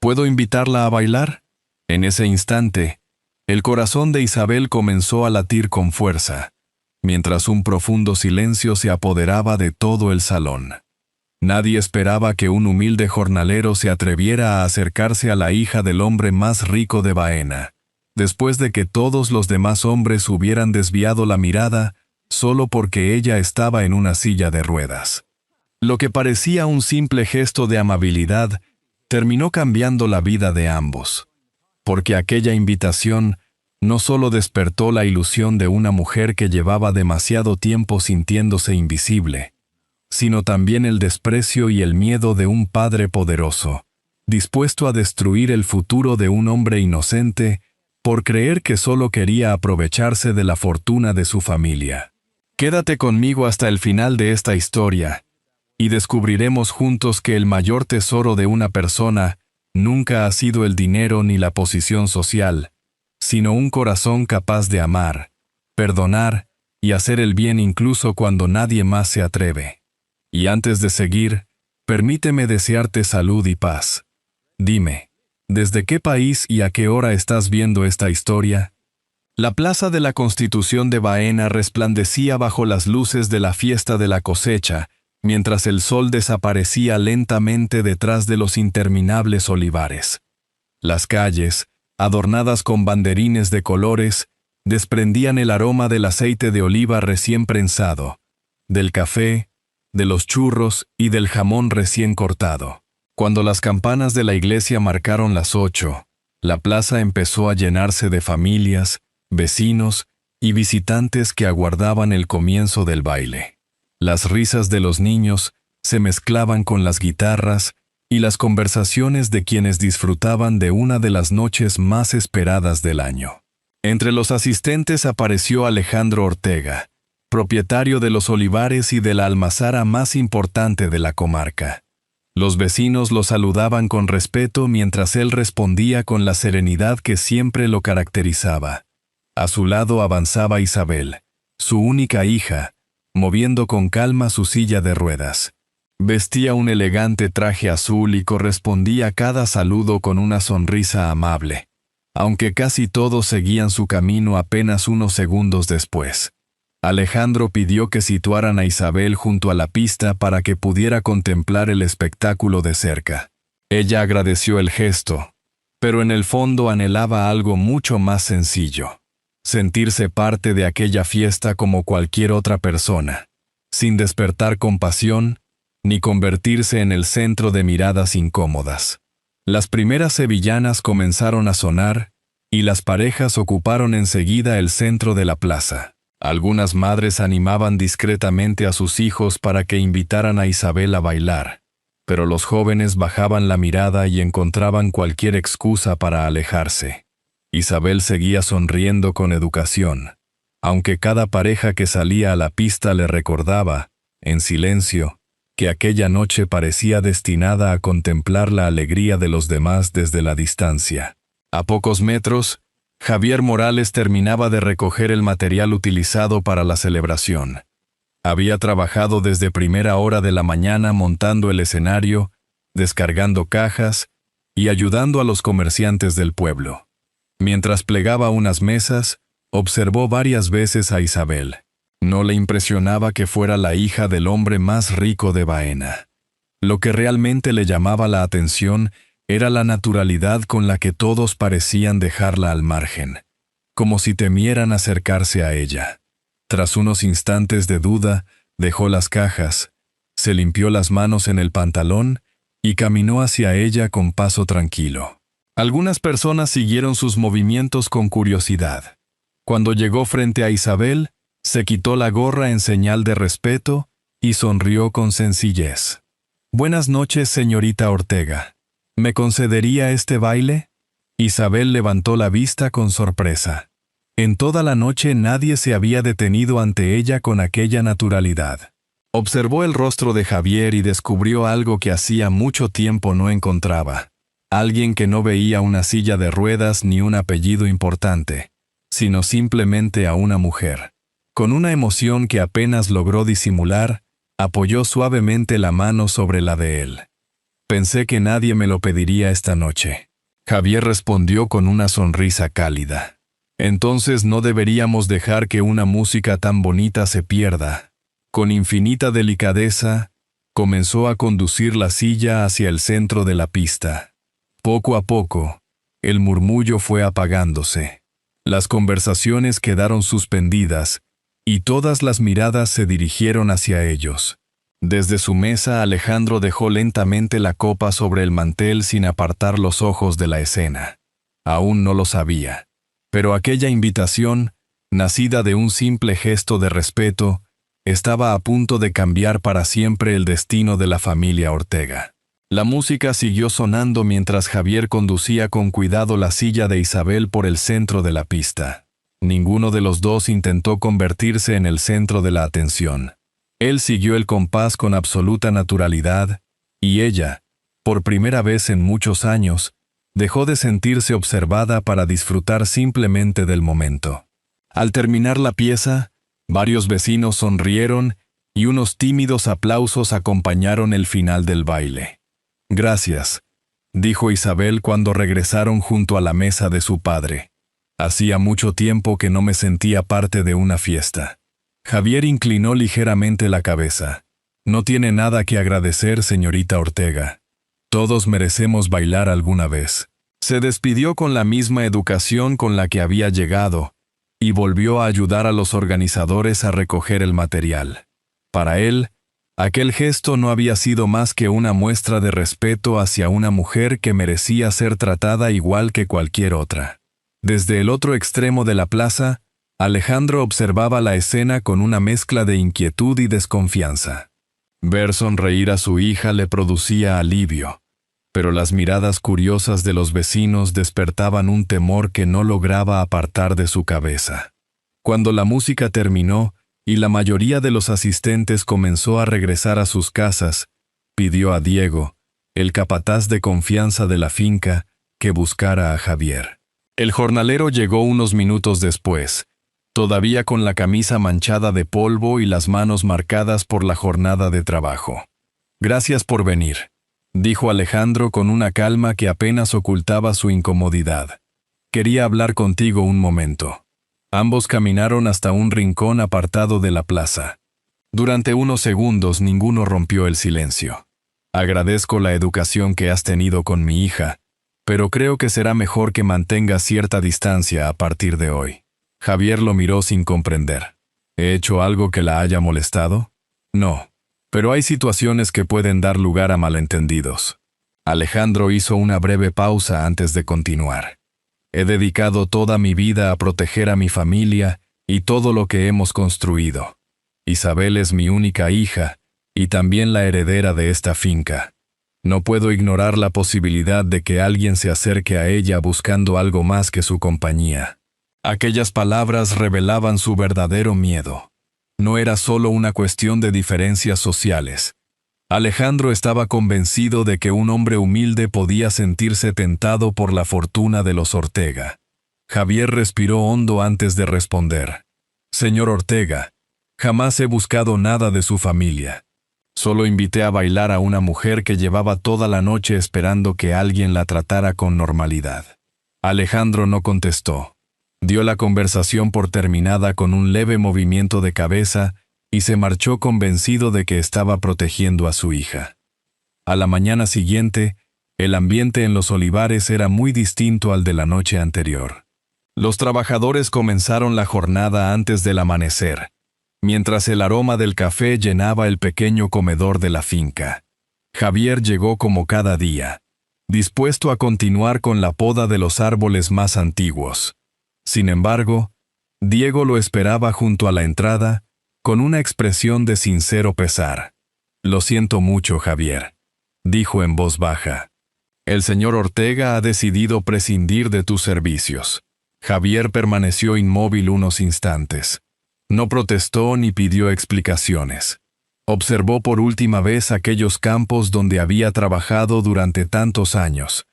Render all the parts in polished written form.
¿Puedo invitarla a bailar? En ese instante, el corazón de Isabel comenzó a latir con fuerza, mientras un profundo silencio se apoderaba de todo el salón. Nadie esperaba que un humilde jornalero se atreviera a acercarse a la hija del hombre más rico de Baena, después de que todos los demás hombres hubieran desviado la mirada solo porque ella estaba en una silla de ruedas. Lo que parecía un simple gesto de amabilidad terminó cambiando la vida de ambos, porque aquella invitación no solo despertó la ilusión de una mujer que llevaba demasiado tiempo sintiéndose invisible, sino también el desprecio y el miedo de un padre poderoso, dispuesto a destruir el futuro de un hombre inocente por creer que solo quería aprovecharse de la fortuna de su familia. Quédate conmigo hasta el final de esta historia, y descubriremos juntos que el mayor tesoro de una persona nunca ha sido el dinero ni la posición social, sino un corazón capaz de amar, perdonar y hacer el bien incluso cuando nadie más se atreve. Y antes de seguir, permíteme desearte salud y paz. Dime, ¿desde qué país y a qué hora estás viendo esta historia? La Plaza de la Constitución de Baena resplandecía bajo las luces de la fiesta de la cosecha, mientras el sol desaparecía lentamente detrás de los interminables olivares. Las calles, adornadas con banderines de colores, desprendían el aroma del aceite de oliva recién prensado, del café, de los churros y del jamón recién cortado. Cuando las campanas de la iglesia marcaron las 8, la plaza empezó a llenarse de familias, vecinos y visitantes que aguardaban el comienzo del baile. Las risas de los niños se mezclaban con las guitarras y las conversaciones de quienes disfrutaban de una de las noches más esperadas del año. Entre los asistentes apareció Alejandro Ortega, propietario de los olivares y de la almazara más importante de la comarca. Los vecinos lo saludaban con respeto mientras él respondía con la serenidad que siempre lo caracterizaba. A su lado avanzaba Isabel, su única hija, moviendo con calma su silla de ruedas. Vestía un elegante traje azul y correspondía a cada saludo con una sonrisa amable, aunque casi todos seguían su camino apenas unos segundos después. Alejandro pidió que situaran a Isabel junto a la pista para que pudiera contemplar el espectáculo de cerca. Ella agradeció el gesto, pero en el fondo anhelaba algo mucho más sencillo: sentirse parte de aquella fiesta como cualquier otra persona, sin despertar compasión ni convertirse en el centro de miradas incómodas. Las primeras sevillanas comenzaron a sonar y las parejas ocuparon enseguida el centro de la plaza. Algunas madres animaban discretamente a sus hijos para que invitaran a Isabel a bailar, pero los jóvenes bajaban la mirada y encontraban cualquier excusa para alejarse. Isabel seguía sonriendo con educación, aunque cada pareja que salía a la pista le recordaba, en silencio, que aquella noche parecía destinada a contemplar la alegría de los demás desde la distancia. A pocos metros, Javier Morales terminaba de recoger el material utilizado para la celebración. Había trabajado desde primera hora de la mañana montando el escenario, descargando cajas y ayudando a los comerciantes del pueblo. Mientras plegaba unas mesas, observó varias veces a Isabel. No le impresionaba que fuera la hija del hombre más rico de Baena. Lo que realmente le llamaba la atención era la naturalidad con la que todos parecían dejarla al margen, como si temieran acercarse a ella. Tras unos instantes de duda, dejó las cajas, se limpió las manos en el pantalón y caminó hacia ella con paso tranquilo. Algunas personas siguieron sus movimientos con curiosidad. Cuando llegó frente a Isabel, se quitó la gorra en señal de respeto y sonrió con sencillez. «Buenas noches, señorita Ortega. ¿Me concedería este baile?» Isabel levantó la vista con sorpresa. En toda la noche nadie se había detenido ante ella con aquella naturalidad. Observó el rostro de Javier y descubrió algo que hacía mucho tiempo no encontraba. Alguien que no veía una silla de ruedas ni un apellido importante, sino simplemente a una mujer. Con una emoción que apenas logró disimular, apoyó suavemente la mano sobre la de él. Pensé que nadie me lo pediría esta noche. Javier respondió con una sonrisa cálida. Entonces no deberíamos dejar que una música tan bonita se pierda. Con infinita delicadeza, comenzó a conducir la silla hacia el centro de la pista. Poco a poco, el murmullo fue apagándose. Las conversaciones quedaron suspendidas, y todas las miradas se dirigieron hacia ellos. Desde su mesa, Alejandro dejó lentamente la copa sobre el mantel sin apartar los ojos de la escena. Aún no lo sabía. Pero aquella invitación, nacida de un simple gesto de respeto, estaba a punto de cambiar para siempre el destino de la familia Ortega. La música siguió sonando mientras Javier conducía con cuidado la silla de Isabel por el centro de la pista. Ninguno de los dos intentó convertirse en el centro de la atención. Él siguió el compás con absoluta naturalidad, y ella, por primera vez en muchos años, dejó de sentirse observada para disfrutar simplemente del momento. Al terminar la pieza, varios vecinos sonrieron y unos tímidos aplausos acompañaron el final del baile. «Gracias», dijo Isabel cuando regresaron junto a la mesa de su padre. «Hacía mucho tiempo que no me sentía parte de una fiesta». Javier inclinó ligeramente la cabeza. «No tiene nada que agradecer, señorita Ortega. Todos merecemos bailar alguna vez». Se despidió con la misma educación con la que había llegado, y volvió a ayudar a los organizadores a recoger el material. Para él, aquel gesto no había sido más que una muestra de respeto hacia una mujer que merecía ser tratada igual que cualquier otra. Desde el otro extremo de la plaza, Alejandro observaba la escena con una mezcla de inquietud y desconfianza. Ver sonreír a su hija le producía alivio, pero las miradas curiosas de los vecinos despertaban un temor que no lograba apartar de su cabeza. Cuando la música terminó y la mayoría de los asistentes comenzó a regresar a sus casas, pidió a Diego, el capataz de confianza de la finca, que buscara a Javier. El jornalero llegó unos minutos después, todavía con la camisa manchada de polvo y las manos marcadas por la jornada de trabajo. «Gracias por venir», dijo Alejandro con una calma que apenas ocultaba su incomodidad. «Quería hablar contigo un momento». Ambos caminaron hasta un rincón apartado de la plaza. Durante unos segundos ninguno rompió el silencio. «Agradezco la educación que has tenido con mi hija, pero creo que será mejor que mantengas cierta distancia a partir de hoy». Javier lo miró sin comprender. ¿He hecho algo que la haya molestado? No, pero hay situaciones que pueden dar lugar a malentendidos. Alejandro hizo una breve pausa antes de continuar. He dedicado toda mi vida a proteger a mi familia y todo lo que hemos construido. Isabel es mi única hija y también la heredera de esta finca. No puedo ignorar la posibilidad de que alguien se acerque a ella buscando algo más que su compañía. Aquellas palabras revelaban su verdadero miedo. No era solo una cuestión de diferencias sociales. Alejandro estaba convencido de que un hombre humilde podía sentirse tentado por la fortuna de los Ortega. Javier respiró hondo antes de responder. «Señor Ortega, jamás he buscado nada de su familia. Solo invité a bailar a una mujer que llevaba toda la noche esperando que alguien la tratara con normalidad». Alejandro no contestó. Dio la conversación por terminada con un leve movimiento de cabeza y se marchó convencido de que estaba protegiendo a su hija. A la mañana siguiente, el ambiente en los olivares era muy distinto al de la noche anterior. Los trabajadores comenzaron la jornada antes del amanecer, mientras el aroma del café llenaba el pequeño comedor de la finca. Javier llegó como cada día, dispuesto a continuar con la poda de los árboles más antiguos. Sin embargo, Diego lo esperaba junto a la entrada, con una expresión de sincero pesar. «Lo siento mucho, Javier», dijo en voz baja. «El señor Ortega ha decidido prescindir de tus servicios». Javier permaneció inmóvil unos instantes. No protestó ni pidió explicaciones. Observó por última vez aquellos campos donde había trabajado durante tantos años.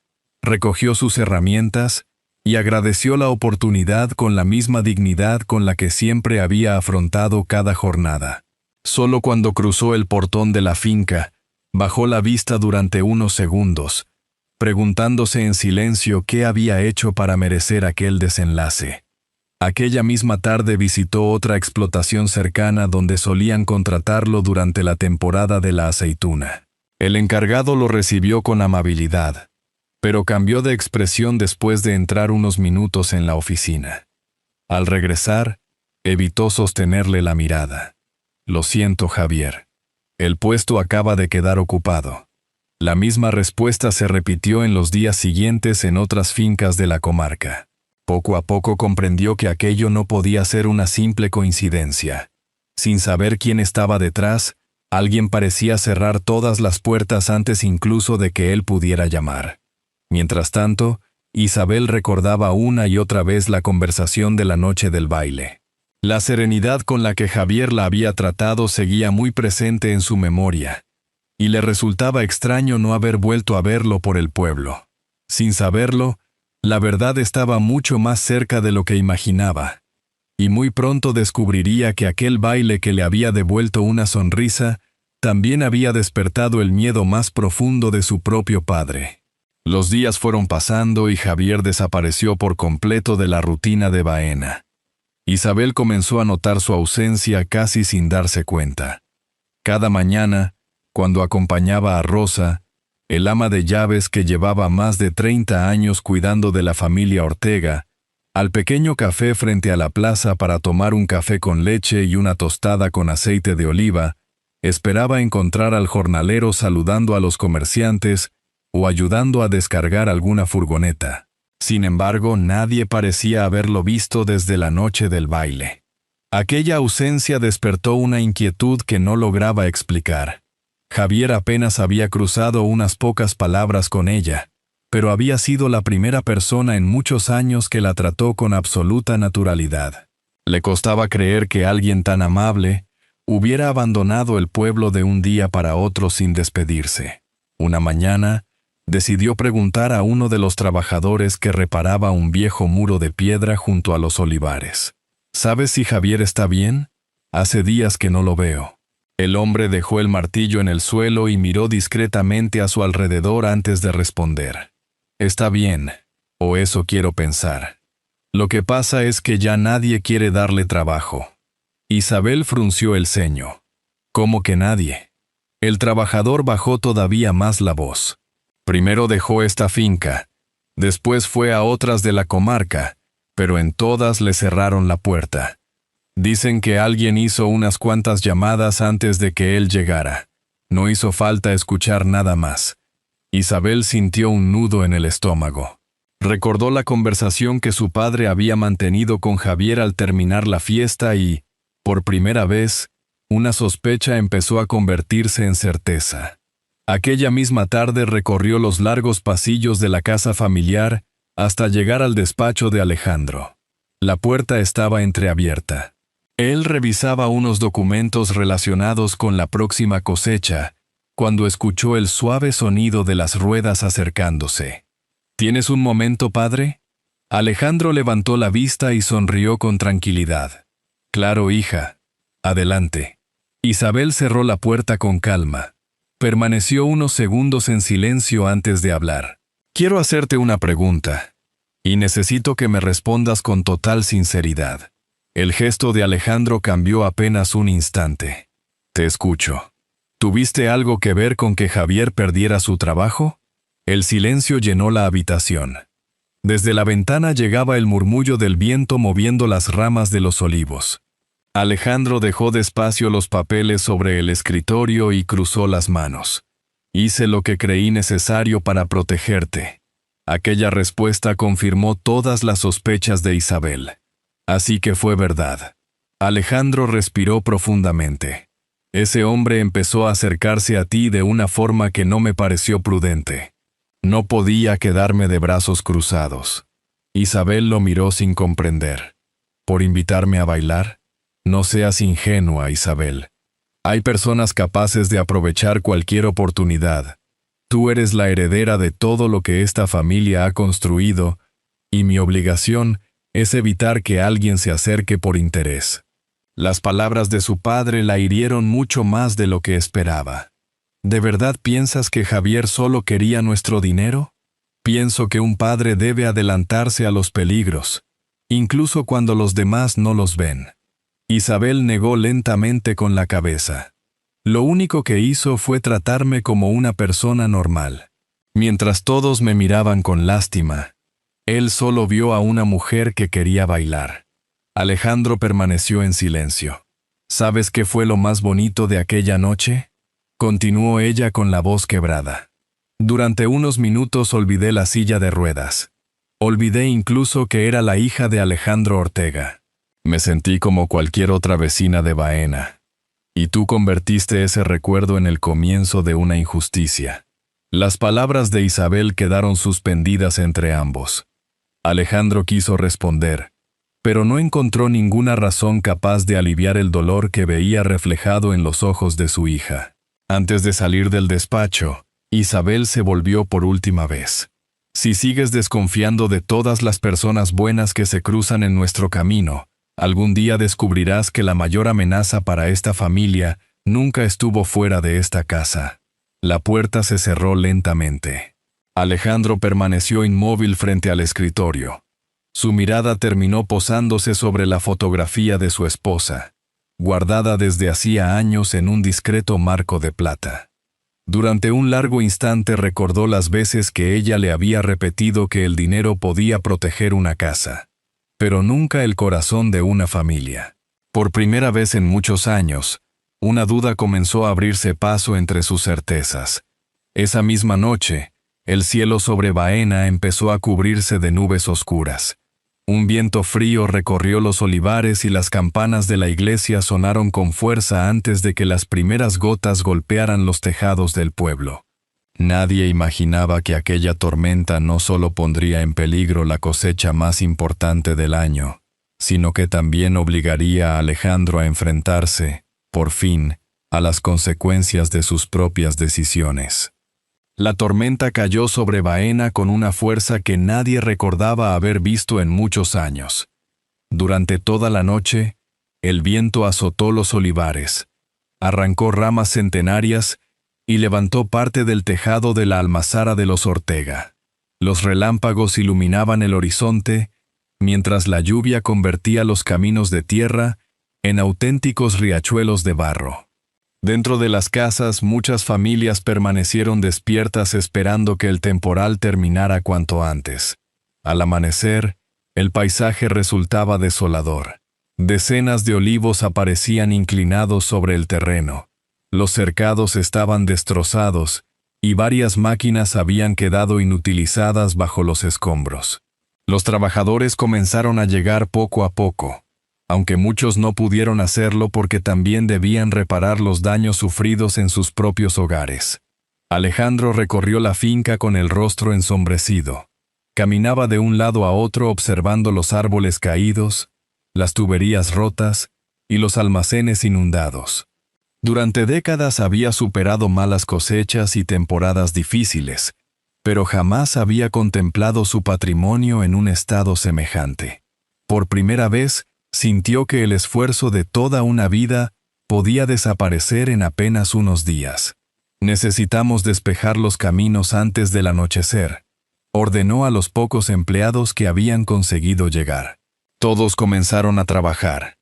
Recogió sus herramientas y agradeció la oportunidad con la misma dignidad con la que siempre había afrontado cada jornada. Solo cuando cruzó el portón de la finca, Bajó la vista durante unos segundos, preguntándose en silencio qué había hecho para merecer aquel desenlace. Aquella misma tarde visitó otra explotación cercana donde solían contratarlo durante la temporada de la aceituna. El encargado lo recibió con amabilidad, pero cambió de expresión después de entrar unos minutos en la oficina. Al regresar, evitó sostenerle la mirada. «Lo siento, Javier. El puesto acaba de quedar ocupado». La misma respuesta se repitió en los días siguientes en otras fincas de la comarca. Poco a poco comprendió que aquello no podía ser una simple coincidencia. Sin saber quién estaba detrás, alguien parecía cerrar todas las puertas antes incluso de que él pudiera llamar. Mientras tanto, Isabel recordaba una y otra vez la conversación de la noche del baile. La serenidad con la que Javier la había tratado seguía muy presente en su memoria, y le resultaba extraño no haber vuelto a verlo por el pueblo. Sin saberlo, la verdad estaba mucho más cerca de lo que imaginaba, y muy pronto descubriría que aquel baile que le había devuelto una sonrisa también había despertado el miedo más profundo de su propio padre. Los días fueron pasando y Javier desapareció por completo de la rutina de Baena. Isabel comenzó a notar su ausencia casi sin darse cuenta. Cada mañana, cuando acompañaba a Rosa, el ama de llaves que llevaba más de 30 años cuidando de la familia Ortega, al pequeño café frente a la plaza para tomar un café con leche y una tostada con aceite de oliva, esperaba encontrar al jornalero saludando a los comerciantes o ayudando a descargar alguna furgoneta. Sin embargo, nadie parecía haberlo visto desde la noche del baile. Aquella ausencia despertó una inquietud que no lograba explicar. Javier apenas había cruzado unas pocas palabras con ella, pero había sido la primera persona en muchos años que la trató con absoluta naturalidad. Le costaba creer que alguien tan amable hubiera abandonado el pueblo de un día para otro sin despedirse. Una mañana, decidió preguntar a uno de los trabajadores que reparaba un viejo muro de piedra junto a los olivares. «¿Sabes si Javier está bien? Hace días que no lo veo». El hombre dejó el martillo en el suelo y miró discretamente a su alrededor antes de responder. «Está bien, o eso quiero pensar. Lo que pasa es que ya nadie quiere darle trabajo». Isabel frunció el ceño. «¿Cómo que nadie?». El trabajador bajó todavía más la voz. «Primero dejó esta finca, después fue a otras de la comarca, pero en todas le cerraron la puerta. Dicen que alguien hizo unas cuantas llamadas antes de que él llegara. No hizo falta escuchar nada más». Isabel sintió un nudo en el estómago. Recordó la conversación que su padre había mantenido con Javier al terminar la fiesta y, por primera vez, una sospecha empezó a convertirse en certeza. Aquella misma tarde recorrió los largos pasillos de la casa familiar hasta llegar al despacho de Alejandro. La puerta estaba entreabierta. Él revisaba unos documentos relacionados con la próxima cosecha, cuando escuchó el suave sonido de las ruedas acercándose. «¿Tienes un momento, padre?». Alejandro levantó la vista y sonrió con tranquilidad. «Claro, hija. Adelante». Isabel cerró la puerta con calma. Permaneció unos segundos en silencio antes de hablar. «Quiero hacerte una pregunta, y necesito que me respondas con total sinceridad». El gesto de Alejandro cambió apenas un instante. «Te escucho». ¿Tuviste algo que ver con que Javier perdiera su trabajo? El silencio llenó la habitación. Desde la ventana llegaba el murmullo del viento moviendo las ramas de los olivos. Alejandro dejó despacio los papeles sobre el escritorio y cruzó las manos. «Hice lo que creí necesario para protegerte». Aquella respuesta confirmó todas las sospechas de Isabel. Así que fue verdad. Alejandro respiró profundamente. «Ese hombre empezó a acercarse a ti de una forma que no me pareció prudente. No podía quedarme de brazos cruzados». Isabel lo miró sin comprender. «¿Por invitarme a bailar? No seas ingenua, Isabel. Hay personas capaces de aprovechar cualquier oportunidad. Tú eres la heredera de todo lo que esta familia ha construido, y mi obligación es evitar que alguien se acerque por interés». Las palabras de su padre la hirieron mucho más de lo que esperaba. ¿De verdad piensas que Javier solo quería nuestro dinero? Pienso que un padre debe adelantarse a los peligros, incluso cuando los demás no los ven. Isabel negó lentamente con la cabeza. Lo único que hizo fue tratarme como una persona normal. Mientras todos me miraban con lástima, él solo vio a una mujer que quería bailar. Alejandro permaneció en silencio. ¿Sabes qué fue lo más bonito de aquella noche?, continuó ella con la voz quebrada. Durante unos minutos olvidé la silla de ruedas. Olvidé incluso que era la hija de Alejandro Ortega. Me sentí como cualquier otra vecina de Baena. Y tú convertiste ese recuerdo en el comienzo de una injusticia. Las palabras de Isabel quedaron suspendidas entre ambos. Alejandro quiso responder, pero no encontró ninguna razón capaz de aliviar el dolor que veía reflejado en los ojos de su hija. Antes de salir del despacho, Isabel se volvió por última vez. Si sigues desconfiando de todas las personas buenas que se cruzan en nuestro camino, algún día descubrirás que la mayor amenaza para esta familia nunca estuvo fuera de esta casa. La puerta se cerró lentamente. Alejandro permaneció inmóvil frente al escritorio. Su mirada terminó posándose sobre la fotografía de su esposa, guardada desde hacía años en un discreto marco de plata. Durante un largo instante recordó las veces que ella le había repetido que el dinero podía proteger una casa, pero nunca el corazón de una familia. Por primera vez en muchos años, una duda comenzó a abrirse paso entre sus certezas. Esa misma noche, el cielo sobre Baena empezó a cubrirse de nubes oscuras. Un viento frío recorrió los olivares y las campanas de la iglesia sonaron con fuerza antes de que las primeras gotas golpearan los tejados del pueblo. Nadie imaginaba que aquella tormenta no solo pondría en peligro la cosecha más importante del año, sino que también obligaría a Alejandro a enfrentarse, por fin, a las consecuencias de sus propias decisiones. La tormenta cayó sobre Baena con una fuerza que nadie recordaba haber visto en muchos años. Durante toda la noche, el viento azotó los olivares, arrancó ramas centenarias y levantó parte del tejado de la almazara de los Ortega. Los relámpagos iluminaban el horizonte, mientras la lluvia convertía los caminos de tierra en auténticos riachuelos de barro. Dentro de las casas, muchas familias permanecieron despiertas esperando que el temporal terminara cuanto antes. Al amanecer, el paisaje resultaba desolador. Decenas de olivos aparecían inclinados sobre el terreno. Los cercados estaban destrozados y varias máquinas habían quedado inutilizadas bajo los escombros. Los trabajadores comenzaron a llegar poco a poco, aunque muchos no pudieron hacerlo porque también debían reparar los daños sufridos en sus propios hogares. Alejandro recorrió la finca con el rostro ensombrecido. Caminaba de un lado a otro observando los árboles caídos, las tuberías rotas y los almacenes inundados. Durante décadas había superado malas cosechas y temporadas difíciles, pero jamás había contemplado su patrimonio en un estado semejante. Por primera vez, sintió que el esfuerzo de toda una vida podía desaparecer en apenas unos días. Necesitamos despejar los caminos antes del anochecer, ordenó a los pocos empleados que habían conseguido llegar. Todos comenzaron a trabajar,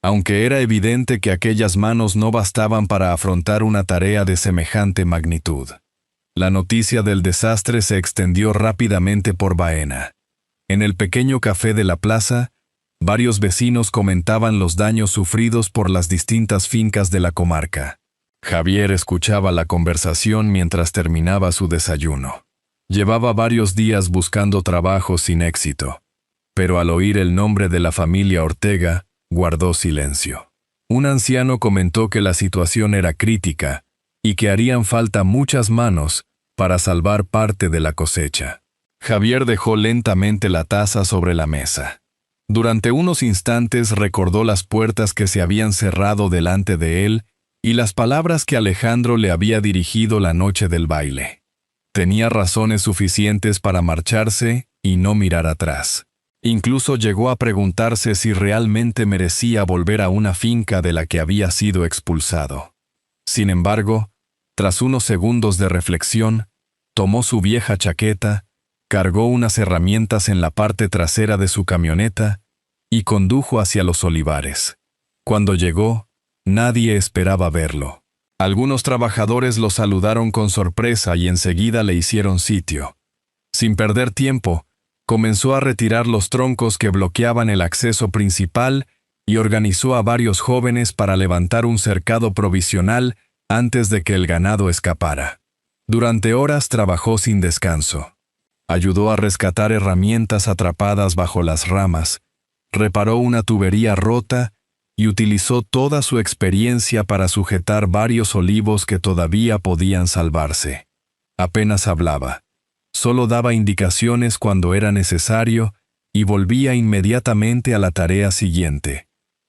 aunque era evidente que aquellas manos no bastaban para afrontar una tarea de semejante magnitud. La noticia del desastre se extendió rápidamente por Baena. En el pequeño café de la plaza, varios vecinos comentaban los daños sufridos por las distintas fincas de la comarca. Javier escuchaba la conversación mientras terminaba su desayuno. Llevaba varios días buscando trabajo sin éxito, pero al oír el nombre de la familia Ortega, guardó silencio. Un anciano comentó que la situación era crítica y que harían falta muchas manos para salvar parte de la cosecha. Javier dejó lentamente la taza sobre la mesa. Durante unos instantes recordó las puertas que se habían cerrado delante de él y las palabras que Alejandro le había dirigido la noche del baile. Tenía razones suficientes para marcharse y no mirar atrás. Incluso llegó a preguntarse si realmente merecía volver a una finca de la que había sido expulsado. Sin embargo, Tras unos segundos de reflexión, tomó su vieja chaqueta, cargó unas herramientas en la parte trasera de su camioneta y condujo hacia los olivares. Cuando llegó, nadie esperaba verlo. Algunos trabajadores lo saludaron con sorpresa y enseguida le hicieron sitio. Sin perder tiempo, comenzó a retirar los troncos que bloqueaban el acceso principal y organizó a varios jóvenes para levantar un cercado provisional antes de que el ganado escapara. Durante horas trabajó sin descanso. Ayudó a rescatar herramientas atrapadas bajo las ramas, reparó una tubería rota y utilizó toda su experiencia para sujetar varios olivos que todavía podían salvarse. Apenas hablaba. Solo daba indicaciones cuando era necesario y volvía inmediatamente a la tarea siguiente,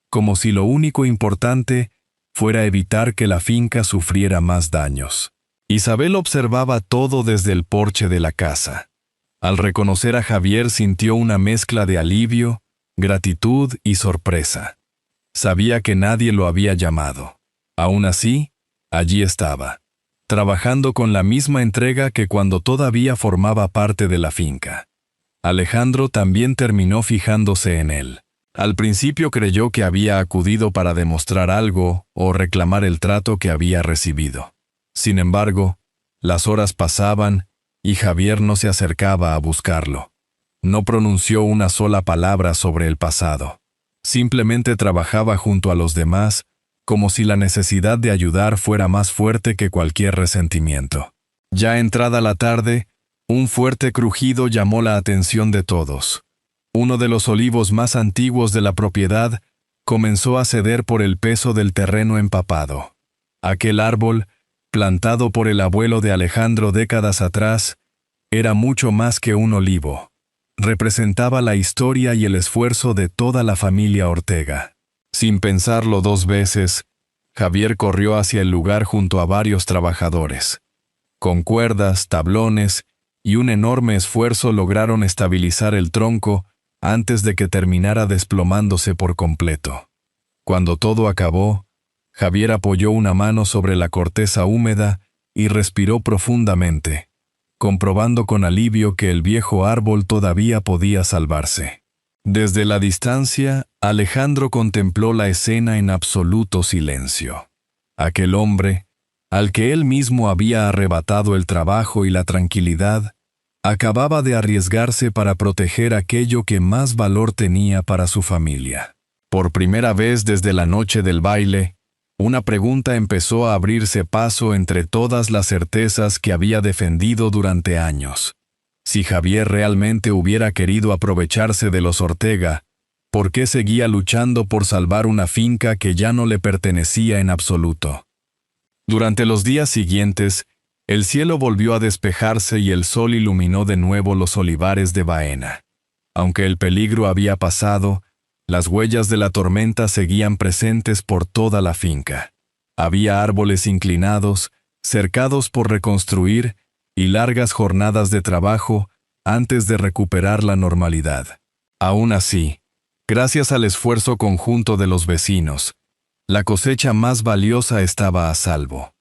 como si lo único importante fuera evitar que la finca sufriera más daños. Isabel observaba todo desde el porche de la casa. Al reconocer a Javier sintió una mezcla de alivio, gratitud y sorpresa. Sabía que nadie lo había llamado. Aún así, allí estaba, trabajando con la misma entrega que cuando todavía formaba parte de la finca. Alejandro también terminó fijándose en él. Al principio creyó que había acudido para demostrar algo o reclamar el trato que había recibido. Sin embargo, las horas pasaban y Javier no se acercaba a buscarlo. No pronunció una sola palabra sobre el pasado. Simplemente trabajaba junto a los demás, como si la necesidad de ayudar fuera más fuerte que cualquier resentimiento. Ya entrada la tarde, un fuerte crujido llamó la atención de todos. Uno de los olivos más antiguos de la propiedad comenzó a ceder por el peso del terreno empapado. Aquel árbol, plantado por el abuelo de Alejandro décadas atrás, era mucho más que un olivo. Representaba la historia y el esfuerzo de toda la familia Ortega. Sin pensarlo dos veces, Javier corrió hacia el lugar junto a varios trabajadores. Con cuerdas, tablones y un enorme esfuerzo lograron estabilizar el tronco antes de que terminara desplomándose por completo. Cuando todo acabó, Javier apoyó una mano sobre la corteza húmeda y respiró profundamente, comprobando con alivio que el viejo árbol todavía podía salvarse. Desde la distancia, Alejandro contempló la escena en absoluto silencio. Aquel hombre, al que él mismo había arrebatado el trabajo y la tranquilidad, acababa de arriesgarse para proteger aquello que más valor tenía para su familia. Por primera vez desde la noche del baile, una pregunta empezó a abrirse paso entre todas las certezas que había defendido durante años. Si Javier realmente hubiera querido aprovecharse de los Ortega, ¿por qué seguía luchando por salvar una finca que ya no le pertenecía en absoluto? Durante los días siguientes, el cielo volvió a despejarse y el sol iluminó de nuevo los olivares de Baena. Aunque el peligro había pasado, las huellas de la tormenta seguían presentes por toda la finca. Había árboles inclinados, cercados por reconstruir, y largas jornadas de trabajo antes de recuperar la normalidad. Aún así, gracias al esfuerzo conjunto de los vecinos, la cosecha más valiosa estaba a salvo.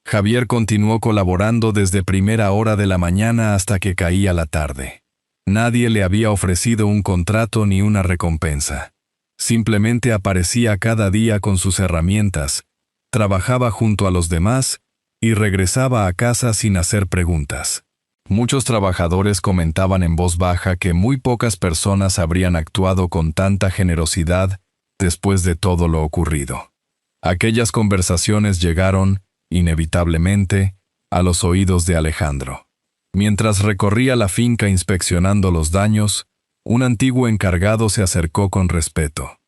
Javier continuó colaborando desde primera hora de la mañana hasta que caía la tarde. Nadie le había ofrecido un contrato ni una recompensa. Simplemente aparecía cada día con sus herramientas, trabajaba junto a los demás y regresaba a casa sin hacer preguntas. Muchos trabajadores comentaban en voz baja que muy pocas personas habrían actuado con tanta generosidad después de todo lo ocurrido. Aquellas conversaciones llegaron, inevitablemente, a los oídos de Alejandro. Mientras recorría la finca inspeccionando los daños, un antiguo encargado se acercó con respeto.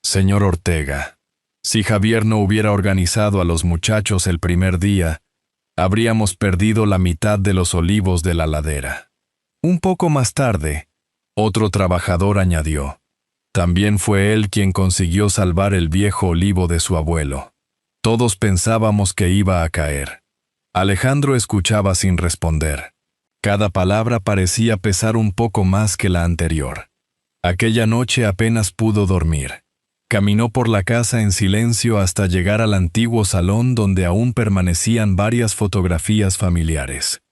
«Señor Ortega, si Javier no hubiera organizado a los muchachos el primer día, habríamos perdido la mitad de los olivos de la ladera». Un poco más tarde, otro trabajador añadió: «También fue él quien consiguió salvar el viejo olivo de su abuelo. Todos pensábamos que iba a caer». Alejandro escuchaba sin responder. Cada palabra parecía pesar un poco más que la anterior. Aquella noche apenas pudo dormir. Caminó por la casa en silencio hasta llegar al antiguo salón donde aún permanecían varias fotografías familiares.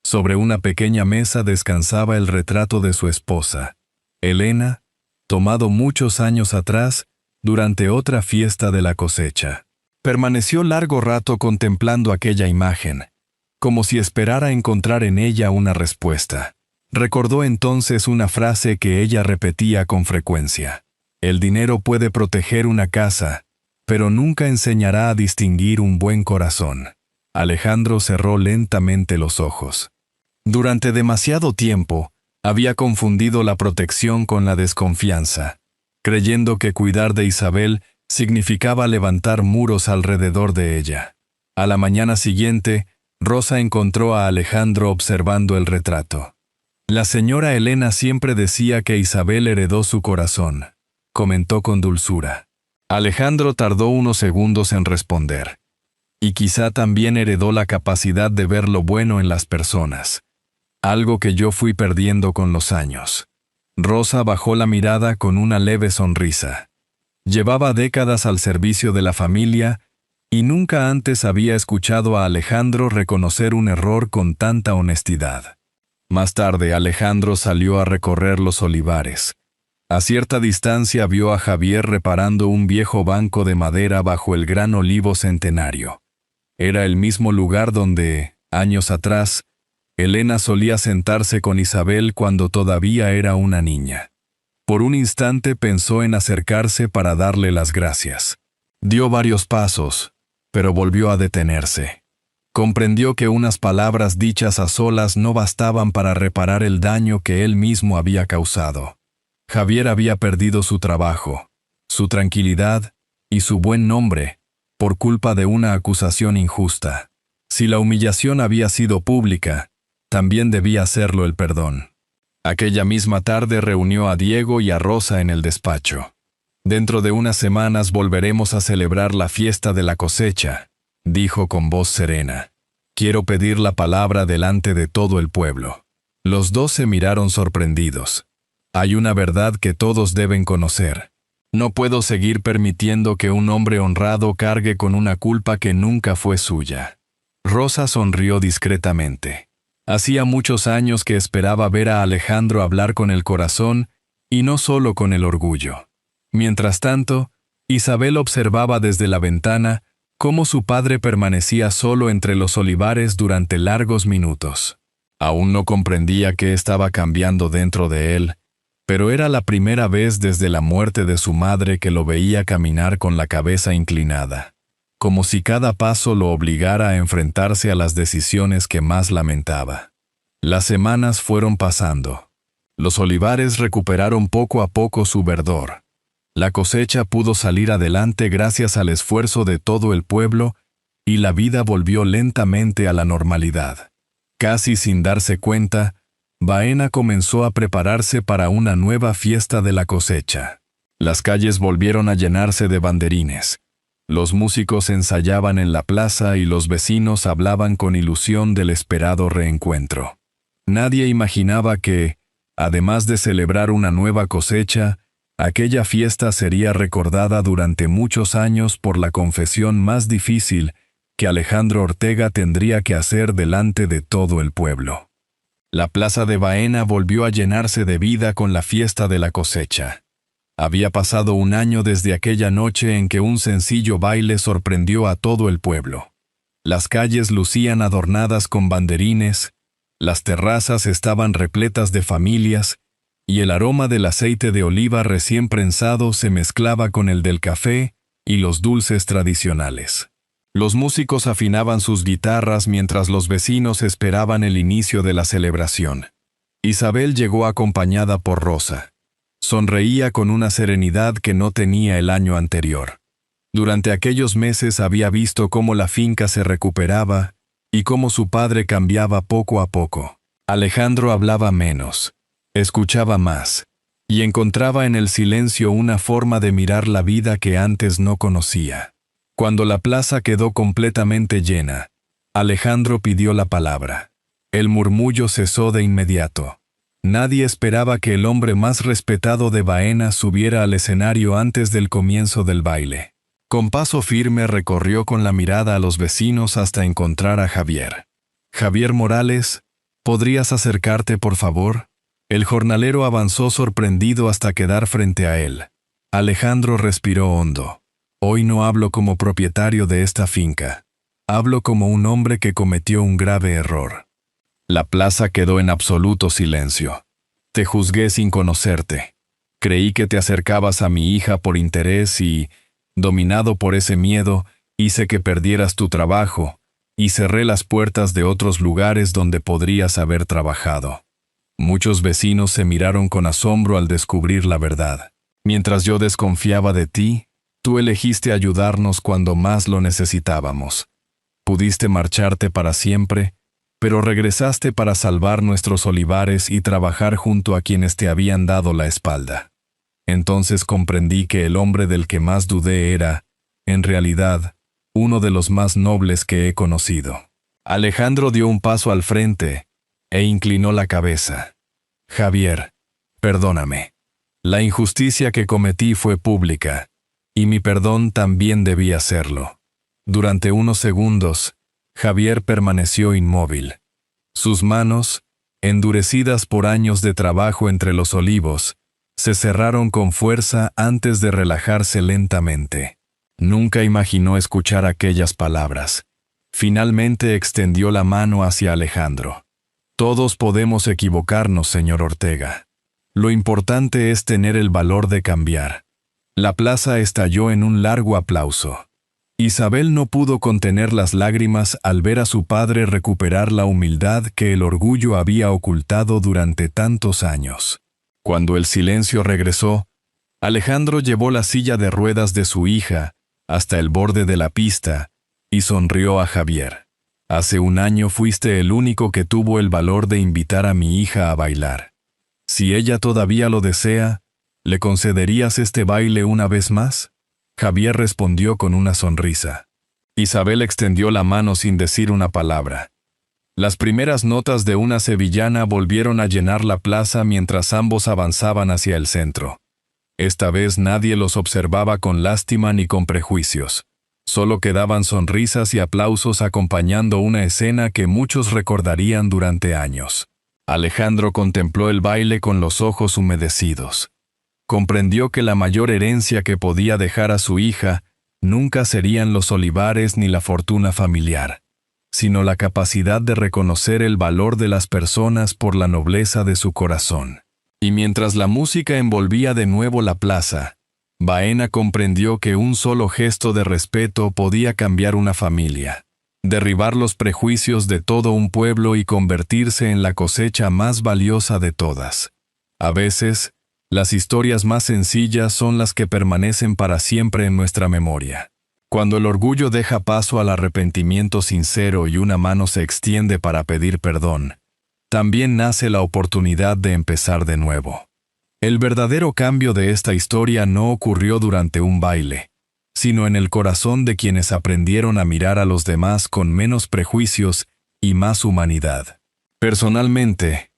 Sobre una pequeña mesa descansaba el retrato de su esposa, Elena, tomado muchos años atrás, durante otra fiesta de la cosecha. Permaneció largo rato contemplando aquella imagen, como si esperara encontrar en ella una respuesta. Recordó entonces una frase que ella repetía con frecuencia: el dinero puede proteger una casa, pero nunca enseñará a distinguir un buen corazón. Alejandro cerró lentamente los ojos. Durante demasiado tiempo, había confundido la protección con la desconfianza, creyendo que cuidar de Isabel significaba levantar muros alrededor de ella. A la mañana siguiente, Rosa encontró a Alejandro observando el retrato. La señora Elena siempre decía que Isabel heredó su corazón, comentó con dulzura. Alejandro tardó unos segundos en responder. Y quizá también heredó la capacidad de ver lo bueno en las personas, algo que yo fui perdiendo con los años. Rosa bajó la mirada con una leve sonrisa. Llevaba décadas al servicio de la familia y nunca antes había escuchado a Alejandro reconocer un error con tanta honestidad. Más tarde Alejandro salió a recorrer los olivares. A cierta distancia vio a Javier reparando un viejo banco de madera bajo el gran olivo centenario. Era el mismo lugar donde, años atrás, Elena solía sentarse con Isabel cuando todavía era una niña. Por un instante pensó en acercarse para darle las gracias. Dio varios pasos, pero volvió a detenerse. Comprendió que unas palabras dichas a solas no bastaban para reparar el daño que él mismo había causado. Javier había perdido su trabajo, su tranquilidad y su buen nombre por culpa de una acusación injusta. Si la humillación había sido pública, también debía hacerlo el perdón. Aquella misma tarde reunió a Diego y a Rosa en el despacho. Dentro de unas semanas volveremos a celebrar la fiesta de la cosecha, dijo con voz serena. Quiero pedir la palabra delante de todo el pueblo. Los dos se miraron sorprendidos. Hay una verdad que todos deben conocer. No puedo seguir permitiendo que un hombre honrado cargue con una culpa que nunca fue suya. Rosa sonrió discretamente. Hacía muchos años que esperaba ver a Alejandro hablar con el corazón y no solo con el orgullo. Mientras tanto, Isabel observaba desde la ventana cómo su padre permanecía solo entre los olivares durante largos minutos. Aún no comprendía qué estaba cambiando dentro de él, pero era la primera vez desde la muerte de su madre que lo veía caminar con la cabeza inclinada, como si cada paso lo obligara a enfrentarse a las decisiones que más lamentaba. Las semanas fueron pasando. Los olivares recuperaron poco a poco su verdor. La cosecha pudo salir adelante gracias al esfuerzo de todo el pueblo y la vida volvió lentamente a la normalidad. Casi sin darse cuenta, Baena comenzó a prepararse para una nueva fiesta de la cosecha. Las calles volvieron a llenarse de banderines. Los músicos ensayaban en la plaza y los vecinos hablaban con ilusión del esperado reencuentro. Nadie imaginaba que, además de celebrar una nueva cosecha, aquella fiesta sería recordada durante muchos años por la confesión más difícil que Alejandro Ortega tendría que hacer delante de todo el pueblo. La plaza de Baena volvió a llenarse de vida con la fiesta de la cosecha. Había pasado un año desde aquella noche en que un sencillo baile sorprendió a todo el pueblo. Las calles lucían adornadas con banderines, las terrazas estaban repletas de familias, y el aroma del aceite de oliva recién prensado se mezclaba con el del café y los dulces tradicionales. Los músicos afinaban sus guitarras mientras los vecinos esperaban el inicio de la celebración. Isabel llegó acompañada por Rosa. Sonreía con una serenidad que no tenía el año anterior. Durante aquellos meses había visto cómo la finca se recuperaba y cómo su padre cambiaba poco a poco. Alejandro hablaba menos, escuchaba más, y encontraba en el silencio una forma de mirar la vida que antes no conocía. Cuando la plaza quedó completamente llena, Alejandro pidió la palabra. El murmullo cesó de inmediato. Nadie esperaba que el hombre más respetado de Baena subiera al escenario antes del comienzo del baile. Con paso firme recorrió con la mirada a los vecinos hasta encontrar a Javier. «Javier Morales, ¿podrías acercarte, por favor?». El jornalero avanzó sorprendido hasta quedar frente a él. Alejandro respiró hondo. «Hoy no hablo como propietario de esta finca. Hablo como un hombre que cometió un grave error». La plaza quedó en absoluto silencio. «Te juzgué sin conocerte. Creí que te acercabas a mi hija por interés y, dominado por ese miedo, hice que perdieras tu trabajo y cerré las puertas de otros lugares donde podrías haber trabajado». Muchos vecinos se miraron con asombro al descubrir la verdad. «Mientras yo desconfiaba de ti, tú elegiste ayudarnos cuando más lo necesitábamos. Pudiste marcharte para siempre, pero regresaste para salvar nuestros olivares y trabajar junto a quienes te habían dado la espalda. Entonces comprendí que el hombre del que más dudé era, en realidad, uno de los más nobles que he conocido». Alejandro dio un paso al frente e inclinó la cabeza. «Javier, perdóname. La injusticia que cometí fue pública, y mi perdón también debía serlo». Durante unos segundos, Javier permaneció inmóvil. Sus manos, endurecidas por años de trabajo entre los olivos, se cerraron con fuerza antes de relajarse lentamente. Nunca imaginó escuchar aquellas palabras. Finalmente extendió la mano hacia Alejandro. «Todos podemos equivocarnos, señor Ortega. Lo importante es tener el valor de cambiar». La plaza estalló en un largo aplauso. Isabel no pudo contener las lágrimas al ver a su padre recuperar la humildad que el orgullo había ocultado durante tantos años. Cuando el silencio regresó, Alejandro llevó la silla de ruedas de su hija hasta el borde de la pista y sonrió a Javier. «Hace un año fuiste el único que tuvo el valor de invitar a mi hija a bailar. Si ella todavía lo desea, ¿le concederías este baile una vez más?». Javier respondió con una sonrisa. Isabel extendió la mano sin decir una palabra. Las primeras notas de una sevillana volvieron a llenar la plaza mientras ambos avanzaban hacia el centro. Esta vez nadie los observaba con lástima ni con prejuicios. Solo quedaban sonrisas y aplausos acompañando una escena que muchos recordarían durante años. Alejandro contempló el baile con los ojos humedecidos. Comprendió que la mayor herencia que podía dejar a su hija nunca serían los olivares ni la fortuna familiar, sino la capacidad de reconocer el valor de las personas por la nobleza de su corazón. Y mientras la música envolvía de nuevo la plaza, Baena comprendió que un solo gesto de respeto podía cambiar una familia, derribar los prejuicios de todo un pueblo y convertirse en la cosecha más valiosa de todas. A veces, las historias más sencillas son las que permanecen para siempre en nuestra memoria. Cuando el orgullo deja paso al arrepentimiento sincero y una mano se extiende para pedir perdón, también nace la oportunidad de empezar de nuevo. El verdadero cambio de esta historia no ocurrió durante un baile, sino en el corazón de quienes aprendieron a mirar a los demás con menos prejuicios y más humanidad. Personalmente,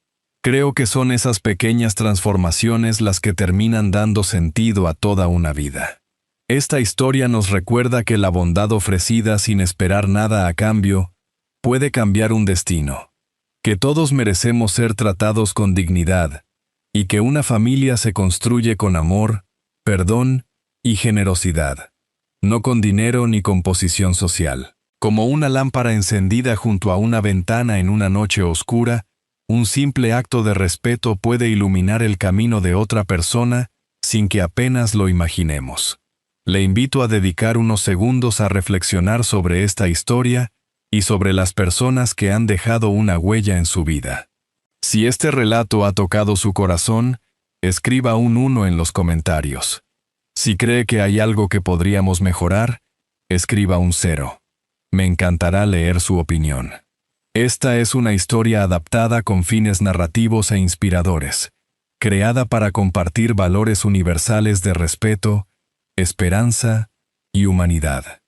creo que son esas pequeñas transformaciones las que terminan dando sentido a toda una vida. Esta historia nos recuerda que la bondad ofrecida sin esperar nada a cambio puede cambiar un destino, que todos merecemos ser tratados con dignidad, y que una familia se construye con amor, perdón y generosidad, no con dinero ni con posición social. Como una lámpara encendida junto a una ventana en una noche oscura, un simple acto de respeto puede iluminar el camino de otra persona sin que apenas lo imaginemos. Le invito a dedicar unos segundos a reflexionar sobre esta historia y sobre las personas que han dejado una huella en su vida. Si este relato ha tocado su corazón, escriba un 1 en los comentarios. Si cree que hay algo que podríamos mejorar, escriba un 0. Me encantará leer su opinión. Esta es una historia adaptada con fines narrativos e inspiradores, creada para compartir valores universales de respeto, esperanza y humanidad.